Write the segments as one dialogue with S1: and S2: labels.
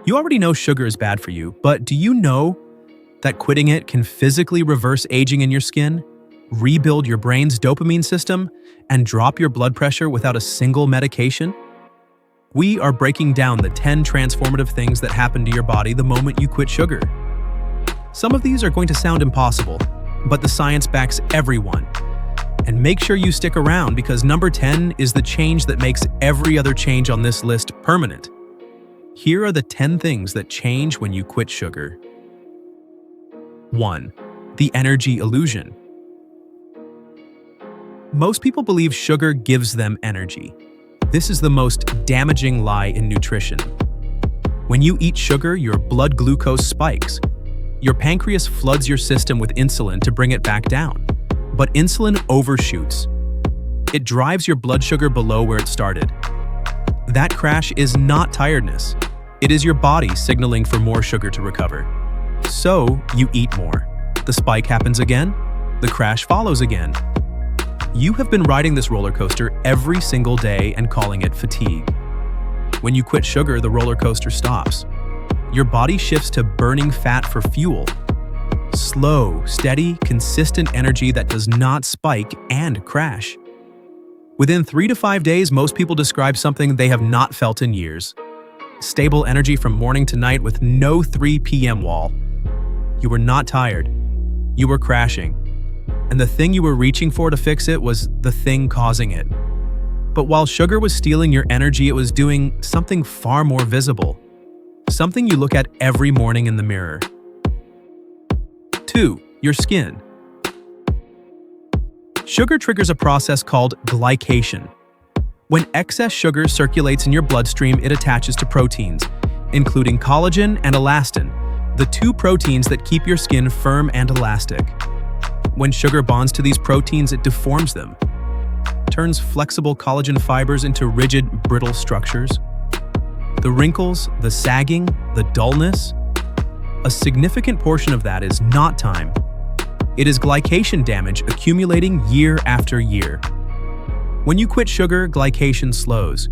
S1: You already know sugar is bad for you, but do you know that quitting it can physically reverse aging in your skin, rebuild your brain's dopamine system, and drop your blood pressure without a single medication? We are breaking down the 10 transformative things that happen to your body the moment you quit sugar. Some of these are going to sound impossible, but the science backs everyone. And make sure you stick around because number 10 is the change that makes every other change on this list permanent. Here are the 10 things that change when you quit sugar. 1. The energy illusion. Most people believe sugar gives them energy. This is the most damaging lie in nutrition. When you eat sugar, your blood glucose spikes. Your pancreas floods your system with insulin to bring it back down. But insulin overshoots. It drives your blood sugar below where it started. That crash is not tiredness. It is your body signaling for more sugar to recover. So, you eat more. The spike happens again. The crash follows again. You have been riding this roller coaster every single day and calling it fatigue. When you quit sugar, the roller coaster stops. Your body shifts to burning fat for fuel. Slow, steady, consistent energy that does not spike and crash. Within 3 to 5 days, most people describe something they have not felt in years. Stable energy from morning to night with no 3 p.m. wall. You were not tired. You were crashing. And the thing you were reaching for to fix it was the thing causing it. But while sugar was stealing your energy, it was doing something far more visible. Something you look at every morning in the mirror. 2. Your skin. Sugar triggers a process called glycation. When excess sugar circulates in your bloodstream, it attaches to proteins, including collagen and elastin, the 2 proteins that keep your skin firm and elastic. When sugar bonds to these proteins, it deforms them, turns flexible collagen fibers into rigid, brittle structures. The wrinkles, the sagging, the dullness, a significant portion of that is not time. It is glycation damage accumulating year after year. When you quit sugar, glycation slows.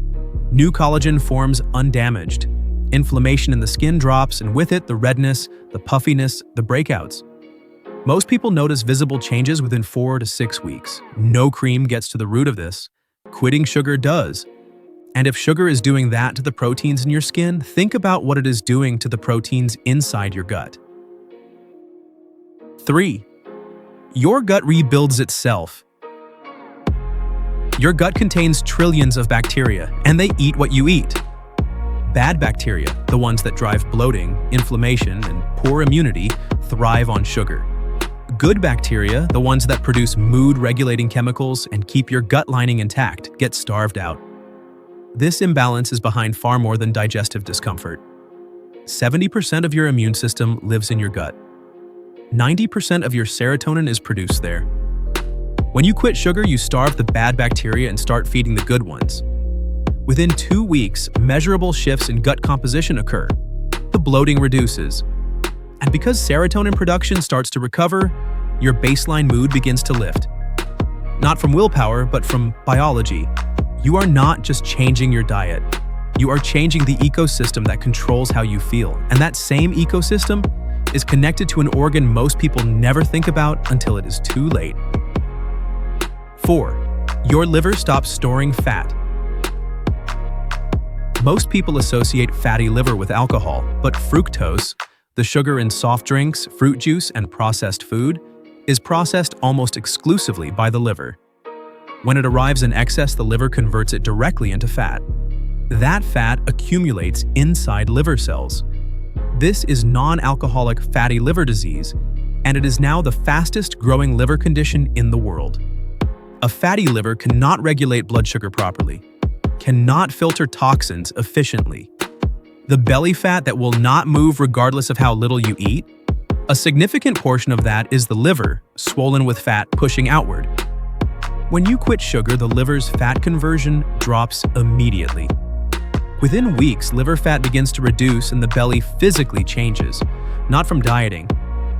S1: New collagen forms undamaged. Inflammation in the skin drops, and with it, the redness, the puffiness, the breakouts. Most people notice visible changes within 4 to 6 weeks. No cream gets to the root of this. Quitting sugar does. And if sugar is doing that to the proteins in your skin, think about what it is doing to the proteins inside your gut. 3. Your gut rebuilds itself. Your gut contains trillions of bacteria, and they eat what you eat. Bad bacteria, the ones that drive bloating, inflammation, and poor immunity, thrive on sugar. Good bacteria, the ones that produce mood-regulating chemicals and keep your gut lining intact, get starved out. This imbalance is behind far more than digestive discomfort. 70% of your immune system lives in your gut. 90% of your serotonin is produced there. When you quit sugar, you starve the bad bacteria and start feeding the good ones. Within 2 weeks, measurable shifts in gut composition occur. The bloating reduces. And because serotonin production starts to recover, your baseline mood begins to lift. Not from willpower, but from biology. You are not just changing your diet. You are changing the ecosystem that controls how you feel. And that same ecosystem is connected to an organ most people never think about until it is too late. 4. Your liver stops storing fat. Most people associate fatty liver with alcohol, but fructose, the sugar in soft drinks, fruit juice, and processed food, is processed almost exclusively by the liver. When it arrives in excess, the liver converts it directly into fat. That fat accumulates inside liver cells. This is non-alcoholic fatty liver disease, and it is now the fastest growing liver condition in the world. A fatty liver cannot regulate blood sugar properly, cannot filter toxins efficiently. The belly fat that will not move regardless of how little you eat, a significant portion of that is the liver, swollen with fat pushing outward. When you quit sugar, the liver's fat conversion drops immediately. Within weeks, liver fat begins to reduce and the belly physically changes, not from dieting,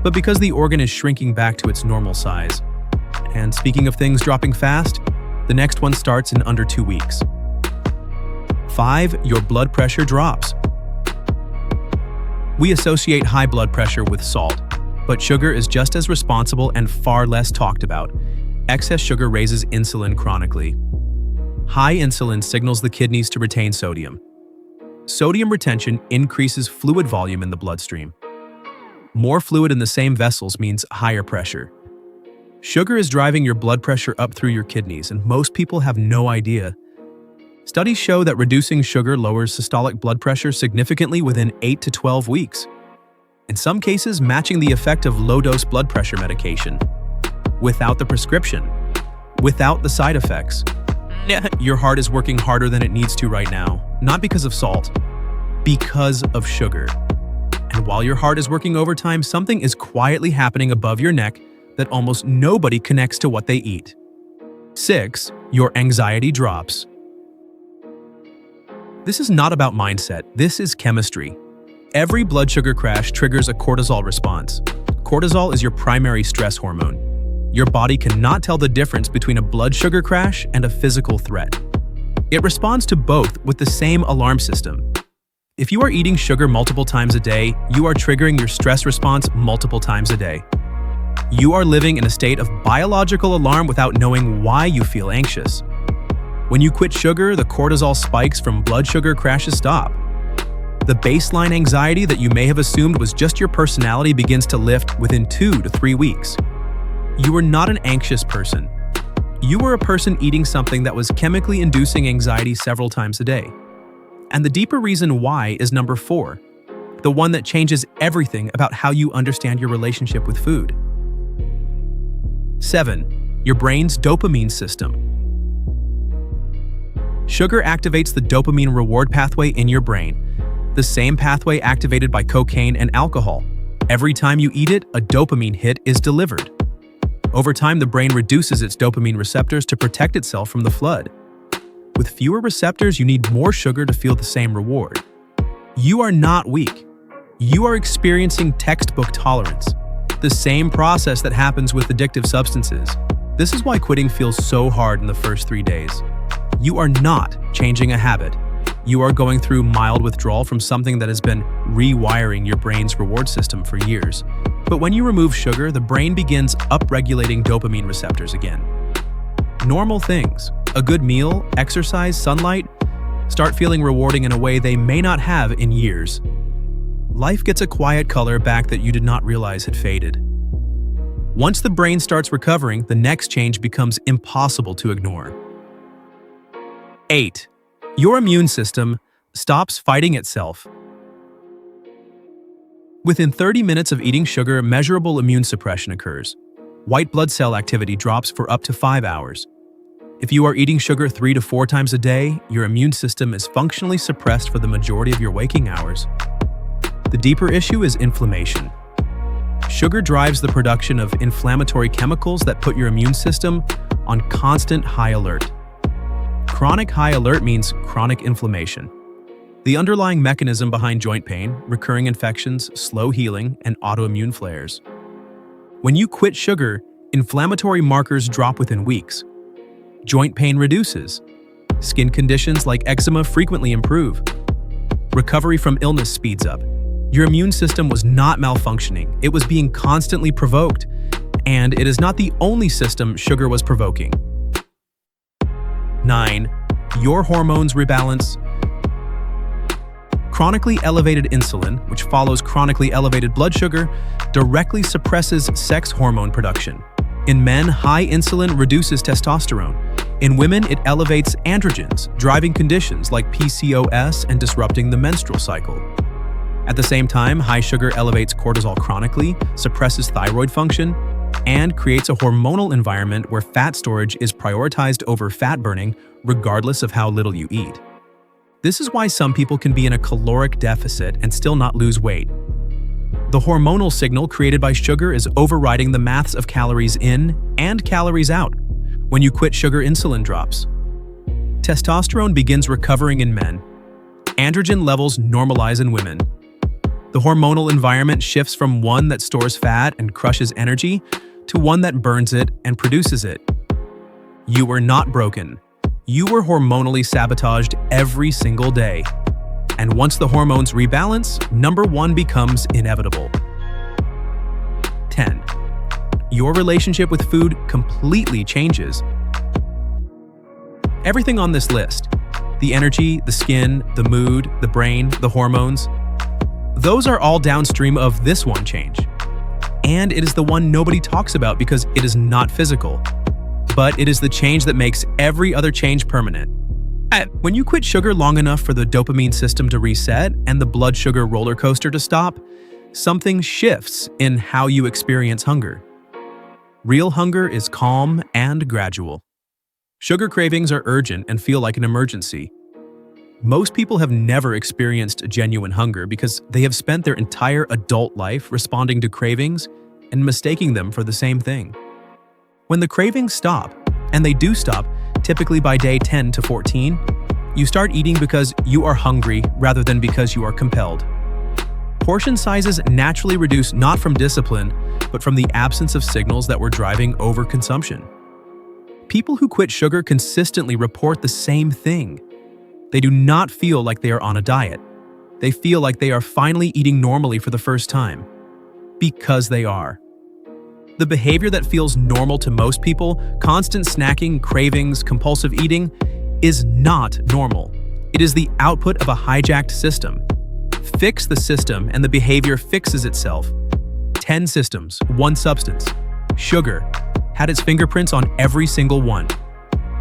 S1: but because the organ is shrinking back to its normal size. And speaking of things dropping fast, the next one starts in under 2 weeks. 5. Your blood pressure drops. We associate high blood pressure with salt, but sugar is just as responsible and far less talked about. Excess sugar raises insulin chronically. High insulin signals the kidneys to retain sodium. Sodium retention increases fluid volume in the bloodstream. More fluid in the same vessels means higher pressure. Sugar is driving your blood pressure up through your kidneys, and most people have no idea. Studies show that reducing sugar lowers systolic blood pressure significantly within 8 to 12 weeks, in some cases matching the effect of low-dose blood pressure medication. Without the prescription, without the side effects. Your heart is working harder than it needs to right now, not because of salt, because of sugar. And while your heart is working overtime, something is quietly happening above your neck that almost nobody connects to what they eat. 6. Your anxiety drops. This is not about mindset, this is chemistry. Every blood sugar crash triggers a cortisol response. Cortisol is your primary stress hormone. Your body cannot tell the difference between a blood sugar crash and a physical threat. It responds to both with the same alarm system. If you are eating sugar multiple times a day, you are triggering your stress response multiple times a day. You are living in a state of biological alarm without knowing why you feel anxious. When you quit sugar, the cortisol spikes from blood sugar crashes stop. The baseline anxiety that you may have assumed was just your personality begins to lift within 2 to 3 weeks. You were not an anxious person. You were a person eating something that was chemically inducing anxiety several times a day. And the deeper reason why is number 4, the one that changes everything about how you understand your relationship with food. 7. Your brain's dopamine system. Sugar activates the dopamine reward pathway in your brain, the same pathway activated by cocaine and alcohol. Every time you eat it, a dopamine hit is delivered. Over time, the brain reduces its dopamine receptors to protect itself from the flood. With fewer receptors, you need more sugar to feel the same reward. You are not weak. You are experiencing textbook tolerance, the same process that happens with addictive substances. This is why quitting feels so hard in the first 3 days. You are not changing a habit. You are going through mild withdrawal from something that has been rewiring your brain's reward system for years. But when you remove sugar, the brain begins upregulating dopamine receptors again. Normal things, a good meal, exercise, sunlight, start feeling rewarding in a way they may not have in years. Life gets a quiet color back that you did not realize had faded. Once the brain starts recovering, the next change becomes impossible to ignore. 8. Your immune system stops fighting itself. Within 30 minutes of eating sugar, measurable immune suppression occurs. White blood cell activity drops for up to 5 hours. If you are eating sugar 3 to 4 times a day, your immune system is functionally suppressed for the majority of your waking hours. The deeper issue is inflammation. Sugar drives the production of inflammatory chemicals that put your immune system on constant high alert. Chronic high alert means chronic inflammation. The underlying mechanism behind joint pain, recurring infections, slow healing, and autoimmune flares. When you quit sugar, inflammatory markers drop within weeks. Joint pain reduces. Skin conditions like eczema frequently improve. Recovery from illness speeds up. Your immune system was not malfunctioning, it was being constantly provoked. And it is not the only system sugar was provoking. 9. Your hormones rebalance. Chronically elevated insulin, which follows chronically elevated blood sugar, directly suppresses sex hormone production. In men, high insulin reduces testosterone. In women, it elevates androgens, driving conditions like PCOS and disrupting the menstrual cycle. At the same time, high sugar elevates cortisol chronically, suppresses thyroid function, and creates a hormonal environment where fat storage is prioritized over fat burning, regardless of how little you eat. This is why some people can be in a caloric deficit and still not lose weight. The hormonal signal created by sugar is overriding the maths of calories in and calories out. When you quit sugar, insulin drops. Testosterone begins recovering in men. Androgen levels normalize in women. The hormonal environment shifts from one that stores fat and crushes energy to one that burns it and produces it. You were not broken. You were hormonally sabotaged every single day. And once the hormones rebalance, number 1 becomes inevitable. 10. Your relationship with food completely changes. Everything on this list, the energy, the skin, the mood, the brain, the hormones, those are all downstream of this one change. And it is the one nobody talks about because it is not physical. But it is the change that makes every other change permanent. When you quit sugar long enough for the dopamine system to reset and the blood sugar roller coaster to stop, something shifts in how you experience hunger. Real hunger is calm and gradual. Sugar cravings are urgent and feel like an emergency. Most people have never experienced genuine hunger because they have spent their entire adult life responding to cravings and mistaking them for the same thing. When the cravings stop, and they do stop typically by day 10 to 14, you start eating because you are hungry rather than because you are compelled. Portion sizes naturally reduce not from discipline, but from the absence of signals that were driving overconsumption. People who quit sugar consistently report the same thing. They do not feel like they are on a diet. They feel like they are finally eating normally for the first time. Because they are. The behavior that feels normal to most people, constant snacking, cravings, compulsive eating, is not normal. It is the output of a hijacked system. Fix the system and the behavior fixes itself. 10 systems, 1 substance. Sugar had its fingerprints on every single one.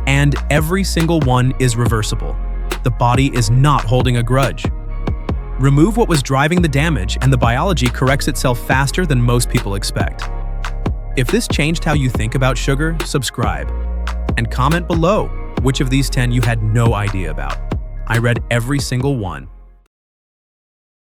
S1: And every single one is reversible. The body is not holding a grudge. Remove what was driving the damage and the biology corrects itself faster than most people expect. If this changed how you think about sugar, subscribe. And comment below which of these 10 you had no idea about. I read every single one.